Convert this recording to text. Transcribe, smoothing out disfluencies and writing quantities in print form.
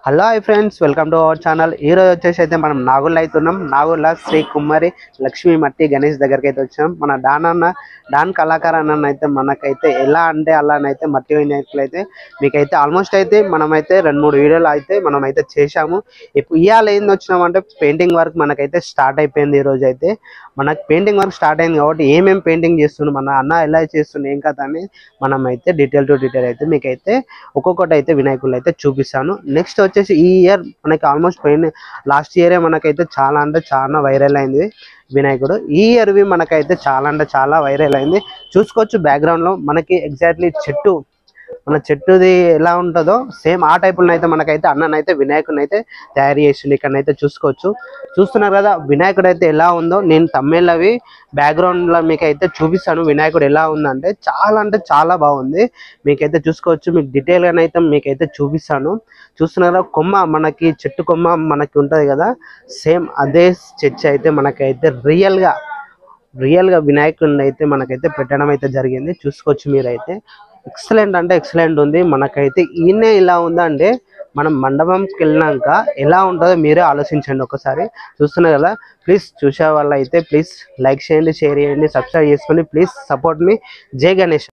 Hello hi friends, welcome to our channel. ఈ రోజు వచ్చేసి అయితే మనం నాగుల్లో అవుతున్నాం. నాగుల్లో శ్రీ కుమ్మరి లక్ష్మీ మట్టి గణేష్ దగ్గరికి అయితే వచ్చాం. మన డాన్ కళాకారు అన్న అయితే మనకైతే ఎలా అంటే అలానైతే మట్టి వినాయకులు అయితే మీకైతే ఆల్మోస్ట్ అయితే మనమైతే 2-3 వీడియోలు అయితే మనమైతే చేశాము. ఇప్పుడు ఇవాళ ఏంది వచ్చినామంటే పెయింటింగ్ వర్క్ మనకైతే స్టార్ట్ అయిపోయింది. ఈ రోజు అయితే మనకు పెయింటింగ్ వర్క్ స్టార్ట్ అయింది కాబట్టి ఏమేమి పెయింటింగ్ చేస్తుండే, మన అన్న ఎలా చేస్తుండే, ఏం కథ అని మనమైతే డీటెయిల్ టు డీటెయిల్ అయితే మీకైతే ఒక్కొక్కటి అయితే వినాయకులు అయితే చూపిస్తాను. నెక్స్ట్ వచ్చేసి ఈ ఇయర్ మనకి ఆల్మోస్ట్ లాస్ట్ ఇయరే మనకైతే చాలా అంటే చాలా వైరల్ అయింది వినాయకుడు. ఈ ఇయర్వి మనకైతే చాలా అంటే చాలా వైరల్ అయింది. చూసుకోవచ్చు బ్యాక్గ్రౌండ్ లో మనకి ఎగ్జాక్ట్లీ మన చెట్టుది ఎలా ఉంటుందో సేమ్ ఆ టైపులో అయితే మనకైతే అన్ననైతే వినాయకుడిని అయితే తయారు చేసిండు. ఇక్కడనైతే చూస్తున్నారు కదా వినాయకుడు అయితే ఎలా ఉందో. నేను తమిళ్ అవి బ్యాక్గ్రౌండ్ లో మీకైతే చూపిస్తాను వినాయకుడు ఎలా ఉందంటే చాలా బాగుంది. మీకైతే చూసుకోవచ్చు, మీకు డీటెయిల్ గానైతే మీకైతే చూపిస్తాను. చూస్తున్నారా కొమ్మ, మనకి చెట్టు కొమ్మ మనకి ఉంటది కదా, సేమ్ అదే చెట్టు అయితే మనకైతే రియల్ గా వినాయకుడిని అయితే మనకైతే పెట్టడం అయితే జరిగింది. చూసుకోవచ్చు మీరైతే ఎక్సలెంట్ అంటే ఎక్సలెంట్ ఉంది. మనకైతే ఈయన ఇలా ఉందంటే మనం మండపంకి వెళ్ళినాక ఎలా ఉంటుందో మీరే ఆలోచించండి ఒకసారి. చూస్తున్నారు కదా, ప్లీజ్ చూసే వాళ్ళు అయితే ప్లీజ్ లైక్ చేయండి, షేర్ చేయండి, సబ్స్క్రైబ్ చేసుకోండి. ప్లీజ్ సపోర్ట్ మీ. జై గణేష్.